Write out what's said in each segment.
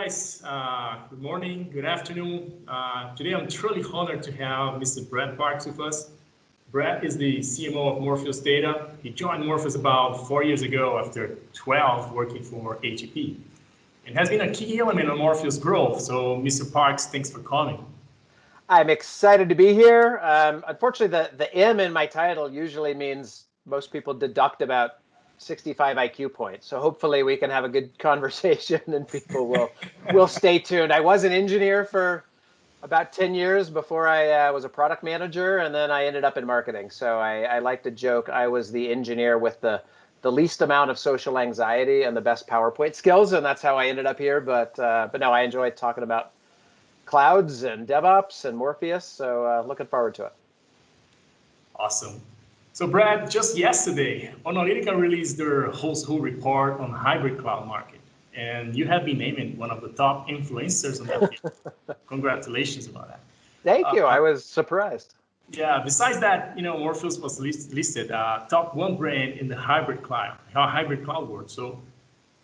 guys. Good morning, good afternoon. Today I'm truly honored to have Mr. Brad Parks with us. Brad is the CMO of Morpheus Data. He joined Morpheus about 4 years ago after 12 working for ATP, and has been a key element of Morpheus' growth. So, Mr. Parks, thanks for coming. I'm excited to be here. Unfortunately, the M in my title usually means most people deduct about 65 IQ points. So hopefully we can have a good conversation and people will stay tuned. I was an engineer for about 10 years before I was a product manager, and then I ended up in marketing. So I like to joke I was the engineer with the least amount of social anxiety and the best PowerPoint skills, and that's how I ended up here. But no, I enjoy talking about clouds and DevOps and Morpheus, so looking forward to it. Awesome. So Brad, just yesterday, Analytica released their Who's Who report on hybrid cloud market, and you have been named one of the top influencers on that field. Congratulations about that. Thank you. I was surprised. Yeah. Besides that, Morpheus was listed top one brand in the hybrid cloud world. So,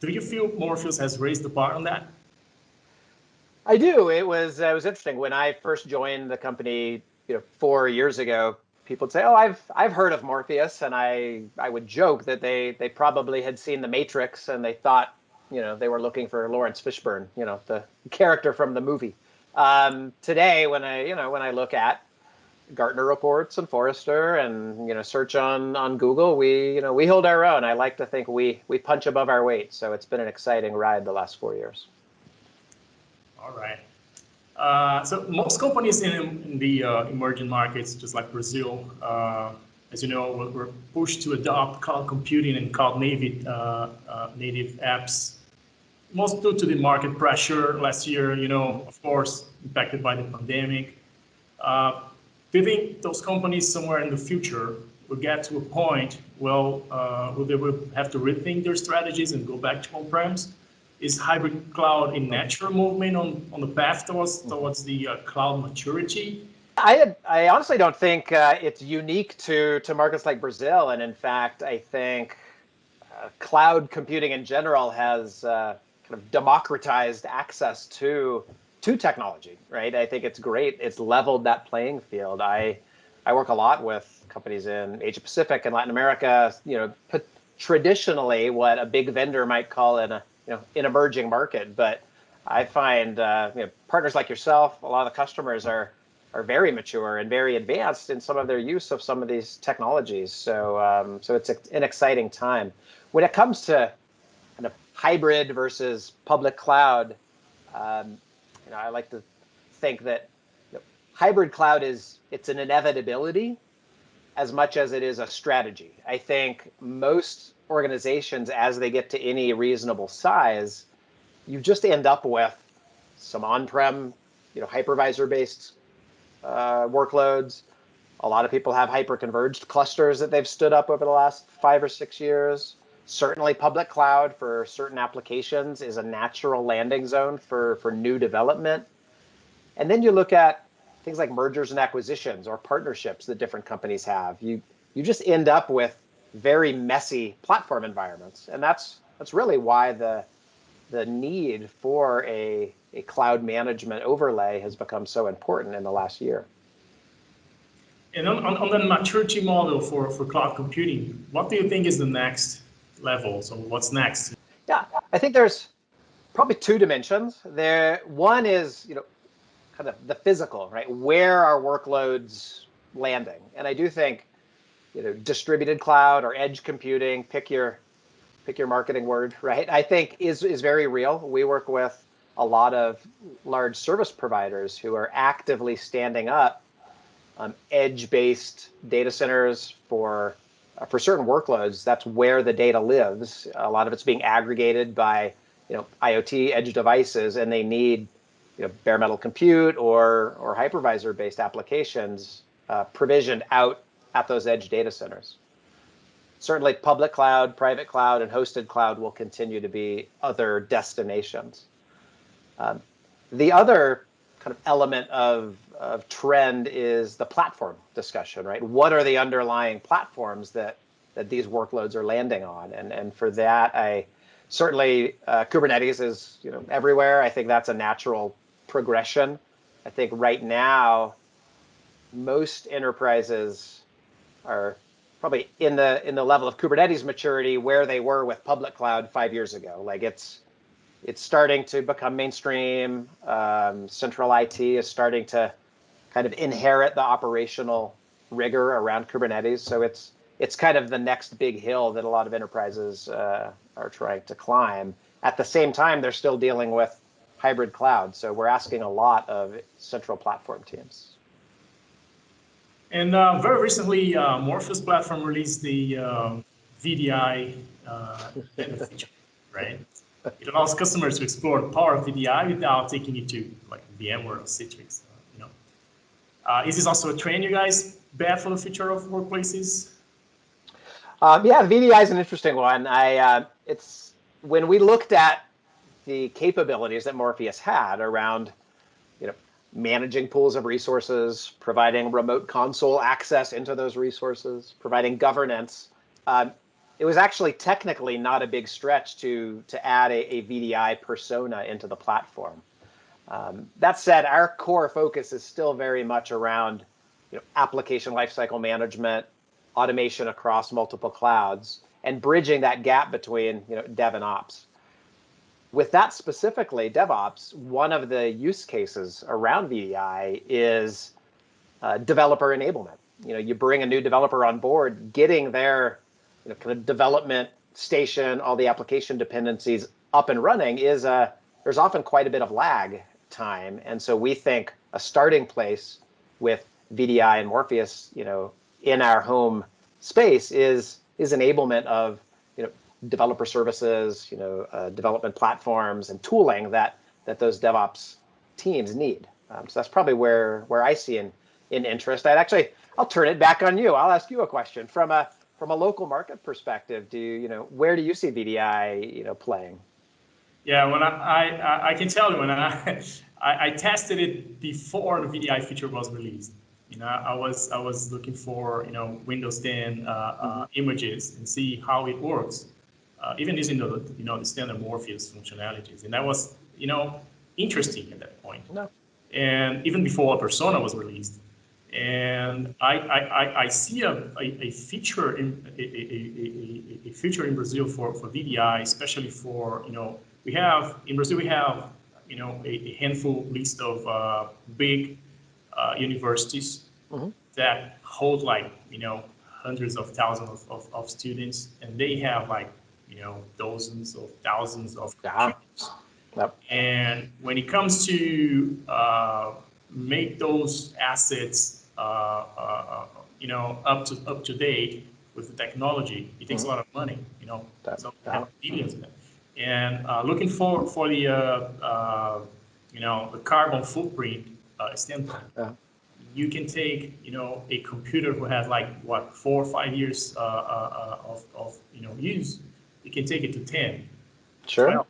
do you feel Morpheus has raised the bar on that? I do. It was interesting when I first joined the company, 4 years ago. People would say, "Oh, I've heard of Morpheus," and I would joke that they probably had seen The Matrix and they thought, they were looking for Lawrence Fishburne, the character from the movie. Today, when I look at Gartner reports and Forrester and search on Google, we hold our own. I like to think we punch above our weight. So it's been an exciting ride the last 4 years. All right. So most companies in the emerging markets, just like Brazil, as you know, were pushed to adopt cloud computing and cloud native apps, most due to the market pressure last year, of course, impacted by the pandemic. Do you think those companies somewhere in the future will get to a point where they will have to rethink their strategies and go back to on-premise? Is hybrid cloud a natural movement on the path towards the cloud maturity? I honestly don't think it's unique to markets like Brazil. And in fact, I think cloud computing in general has kind of democratized access to technology, right? I think it's great. It's leveled that playing field. I work a lot with companies in Asia Pacific and Latin America, traditionally what a big vendor might call an emerging market. But I find partners like yourself, a lot of the customers are very mature and very advanced in some of their use of some of these technologies. So it's an exciting time. When it comes to kind of hybrid versus public cloud, I like to think that hybrid cloud it's an inevitability as much as it is a strategy. I think most organizations, as they get to any reasonable size, you just end up with some on-prem, hypervisor-based workloads. A lot of people have hyper-converged clusters that they've stood up over the last 5 or 6 years. Certainly public cloud for certain applications is a natural landing zone for new development. And then you look at things like mergers and acquisitions or partnerships that different companies have. You just end up with very messy platform environments. And that's really why the need for a cloud management overlay has become so important in the last year. And on the maturity model for cloud computing, what do you think is the next level? So what's next? Yeah, I think there's probably 2 dimensions. One is, kind of the physical, right? Where are workloads landing? And I do think, distributed cloud or edge computing, pick your marketing word, right? I think is very real. We work with a lot of large service providers who are actively standing up edge-based data centers for certain workloads. That's where the data lives. A lot of it's being aggregated by IoT edge devices, and they need bare metal compute or hypervisor-based applications provisioned out at those edge data centers. Certainly public cloud, private cloud, and hosted cloud will continue to be other destinations. The other kind of element of trend is the platform discussion, right? What are the underlying platforms that these workloads are landing on? And for that, I certainly Kubernetes is everywhere. I think that's a natural progression. I think right now most enterprises are probably in the level of Kubernetes maturity where they were with public cloud 5 years ago. Like it's starting to become mainstream. Central IT is starting to kind of inherit the operational rigor around Kubernetes. So it's kind of the next big hill that a lot of enterprises are trying to climb. At the same time, they're still dealing with hybrid cloud. So we're asking a lot of central platform teams. And very recently, Morpheus platform released the VDI feature, right? It allows customers to explore the power of VDI without taking it to like VMware or Citrix. Is this also a trend you guys bet for the future of workplaces? Yeah, VDI is an interesting one. It's when we looked at the capabilities that Morpheus had around managing pools of resources, providing remote console access into those resources, providing governance. It was actually technically not a big stretch to add a VDI persona into the platform. That said, our core focus is still very much around application lifecycle management, automation across multiple clouds, and bridging that gap between dev and ops. With that specifically, DevOps, one of the use cases around VDI is developer enablement. You bring a new developer on board, getting their kind of development station, all the application dependencies up and running there's often quite a bit of lag time. And so we think a starting place with VDI and Morpheus, in our home space is enablement of developer services, development platforms and tooling that those DevOps teams need. So that's probably where I see an interest. I'll turn it back on you. I'll ask you a question from a local market perspective. Where do you see VDI playing? Yeah, when I can tell you when I tested it before the VDI feature was released. I was looking for Windows 10 images and see how it works. Even using the standard Morpheus functionalities, and that was interesting at that point. No. And even before Persona was released, and I see a feature in a feature in Brazil for VDI, especially for we have in Brazil a handful list of big universities that hold like hundreds of thousands of students, and they have like dozens of thousands of computers. Yep. And when it comes to make those assets up to date with the technology, it takes a lot of money. So billions of them. And looking for the the carbon footprint standpoint. You can take a computer who has like 4 or 5 years of use. You can take it to 10. Sure. 12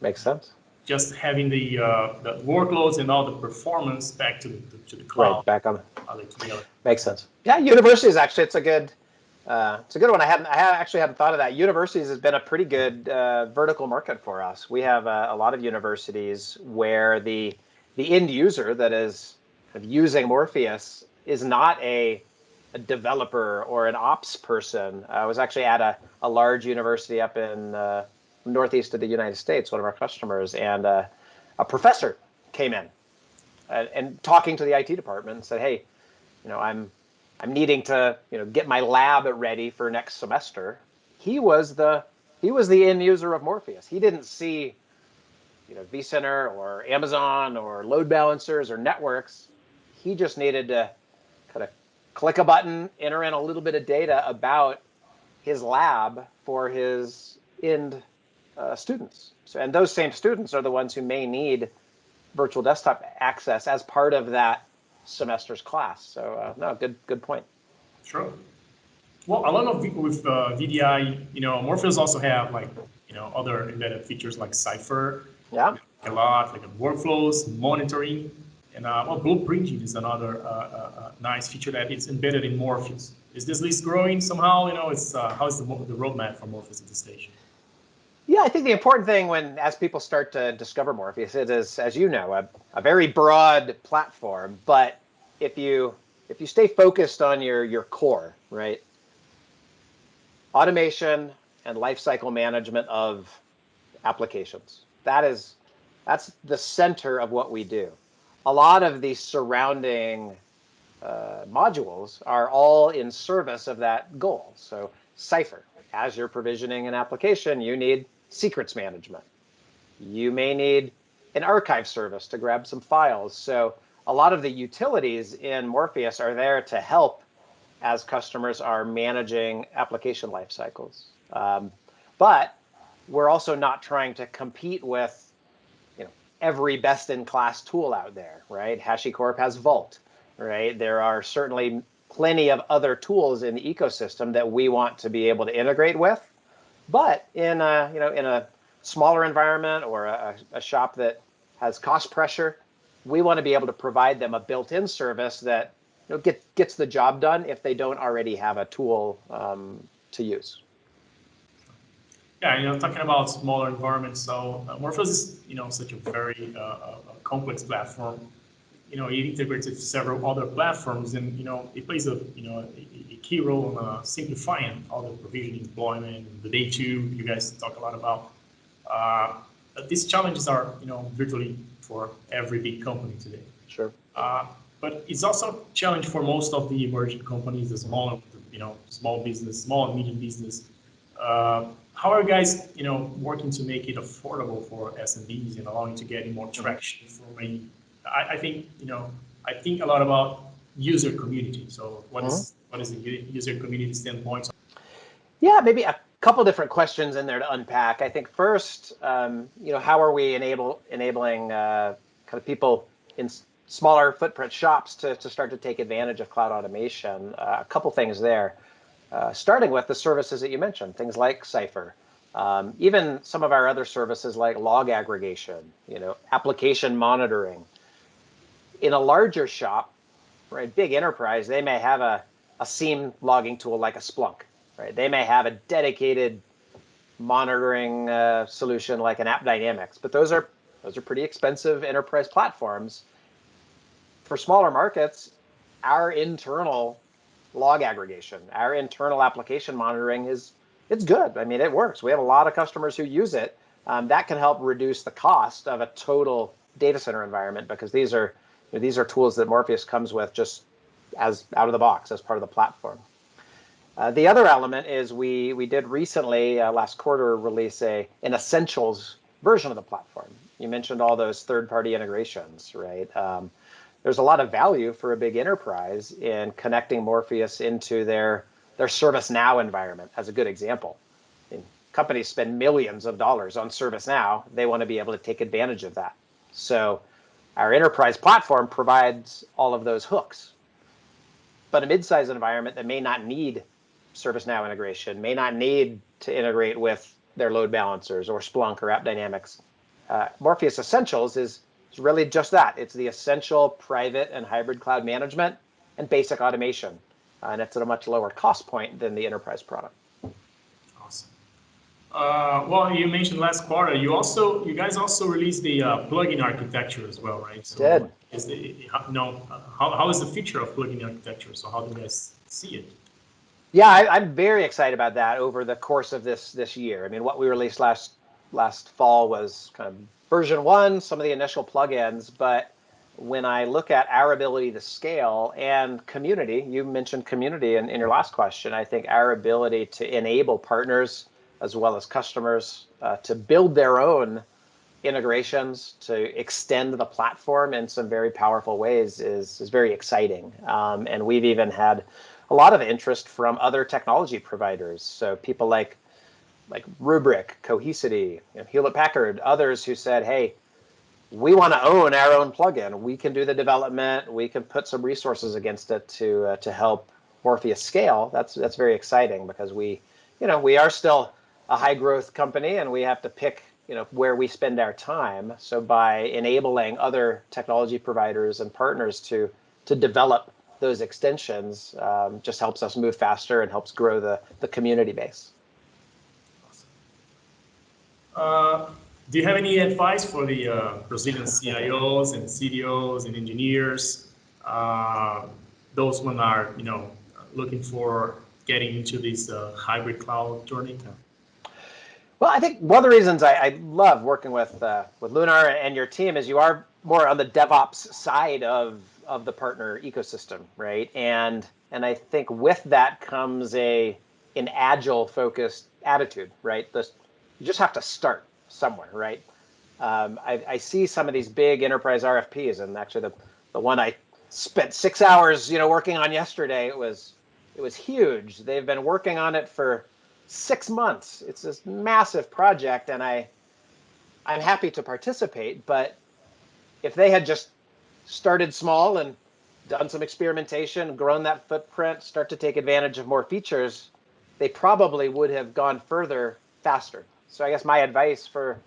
Makes sense. Just having the workloads and all the performance back to the cloud. Right, back on. Makes sense. Yeah, universities actually, it's a good one. I actually hadn't thought of that. Universities has been a pretty good vertical market for us. We have a lot of universities where the end user that is using Morpheus is not a developer or an ops person. I was actually at a large university up in northeast of the United States, one of our customers, and a professor came in and talking to the IT department and said, "Hey, I'm needing to get my lab ready for next semester." He was the end user of Morpheus. He didn't see vCenter or Amazon or load balancers or networks. He just needed to kind of click a button, enter in a little bit of data about his lab for his end students. So, and those same students are the ones who may need virtual desktop access as part of that semester's class. So, no, good point. Sure. Well, along with VDI, Morpheus also have like other embedded features like Cypher. Yeah. A lot like workflows, monitoring, and blueprinting is another nice feature that is embedded in Morpheus. Is this list growing somehow? How is the roadmap for Morpheus at this stage? Yeah, I think the important thing as people start to discover Morpheus, it is, as you know, a very broad platform. But if you stay focused on your core, right, automation and lifecycle management of applications, that's the center of what we do. A lot of the surrounding modules are all in service of that goal. So Cypher, as you're provisioning an application, you need secrets management. You may need an archive service to grab some files. So a lot of the utilities in Morpheus are there to help as customers are managing application lifecycles. But we're also not trying to compete with every best-in-class tool out there, right? HashiCorp has Vault, right? There are certainly plenty of other tools in the ecosystem that we want to be able to integrate with. But in a smaller environment or a shop that has cost pressure, we want to be able to provide them a built-in service that gets the job done if they don't already have a tool to use. Yeah, talking about smaller environments, so Morpheus is, such a very complex platform. It integrates with several other platforms, and it plays a key role in simplifying all the provisioning, deployment, the day two. You guys talk a lot about. These challenges are virtually for every big company today. Sure. But it's also a challenge for most of the emerging companies, the small business, small and medium business. How are you guys, working to make it affordable for SMBs and allowing to get more traction from I think a lot about user community. So what is the user community standpoint? Yeah, maybe a couple different questions in there to unpack. I think first, how are we enabling kind of people in smaller footprint shops to start to take advantage of cloud automation? A couple things there. Starting with the services that you mentioned, things like Cypher, even some of our other services like log aggregation, application monitoring. In a larger shop, right, big enterprise, they may have a SIEM logging tool like a Splunk, right? They may have a dedicated monitoring solution like an App Dynamics, but those are pretty expensive enterprise platforms. For smaller markets, our internal log aggregation, our internal application monitoring it's good. I mean, it works. We have a lot of customers who use it. That can help reduce the cost of a total data center environment because these are tools that Morpheus comes with just as out of the box as part of the platform. The other element is we did recently last quarter release an essentials version of the platform. You mentioned all those third-party integrations, right? There's a lot of value for a big enterprise in connecting Morpheus into their ServiceNow environment, as a good example. I mean, companies spend millions of dollars on ServiceNow. They want to be able to take advantage of that. So our enterprise platform provides all of those hooks. But a mid-sized environment that may not need ServiceNow integration, may not need to integrate with their load balancers or Splunk or App Dynamics, Morpheus Essentials is really just that. It's the essential private and hybrid cloud management and basic automation. And it's at a much lower cost point than the enterprise product. Awesome. Well, you mentioned last quarter, you guys also released the plugin architecture as well, right? So Did. How is the future of plugin architecture? So how do you guys see it? Yeah, I'm very excited about that over the course of this year. I mean, what we released last fall was kind of version 1, some of the initial plugins, but when I look at our ability to scale and community, you mentioned community in your last question, I think our ability to enable partners as well as customers to build their own integrations, to extend the platform in some very powerful ways is very exciting. And we've even had a lot of interest from other technology providers. So people like Rubrik, Cohesity, Hewlett-Packard, others who said, hey, we want to own our own plugin. We can do the development. We can put some resources against it to help Morpheus scale. That's very exciting because we are still a high growth company and we have to pick where we spend our time. So by enabling other technology providers and partners to develop those extensions, just helps us move faster and helps grow the community base. Do you have any advice for the Brazilian CIOs and CDOs and engineers? Those one are, looking for getting into this hybrid cloud journey? Well, I think one of the reasons I love working with Lunar and your team is you are more on the DevOps side of the partner ecosystem, right? And I think with that comes an agile focused attitude, right? You just have to start somewhere, right? I see some of these big enterprise RFPs, and actually the one I spent 6 hours, working on yesterday, it was huge. They've been working on it for 6 months. It's this massive project, and I'm happy to participate, but if they had just started small and done some experimentation, grown that footprint, start to take advantage of more features, they probably would have gone further faster. So I guess my advice for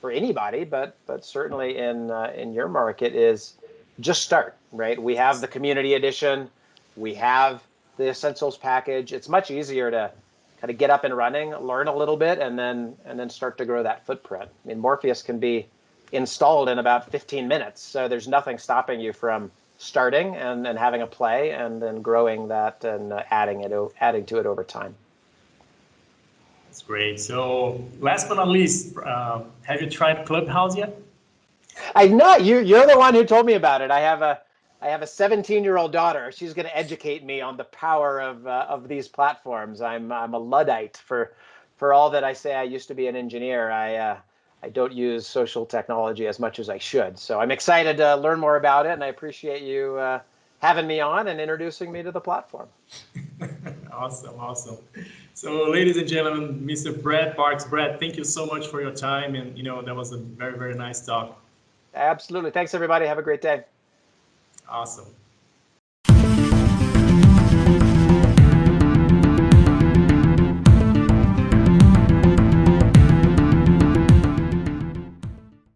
anybody, but certainly in your market, is just start, right? We have the community edition, we have the essentials package. It's much easier to kind of get up and running, learn a little bit, and then start to grow that footprint. I mean, Morpheus can be installed in about 15 minutes, so there's nothing stopping you from starting and having a play and then growing that and adding to it over time. That's great. So last but not least, have you tried Clubhouse yet? I've not. You're the one who told me about it. I have a 17-year-old daughter. She's going to educate me on the power of these platforms. I'm a Luddite for all that I say. I used to be an engineer. I don't use social technology as much as I should. So I'm excited to learn more about it, and I appreciate you having me on and introducing me to the platform. Awesome. So, ladies and gentlemen, Mr. Brad Parks. Brad, thank you so much for your time, and that was a very, very nice talk. Absolutely. Thanks, everybody. Have a great day. Awesome.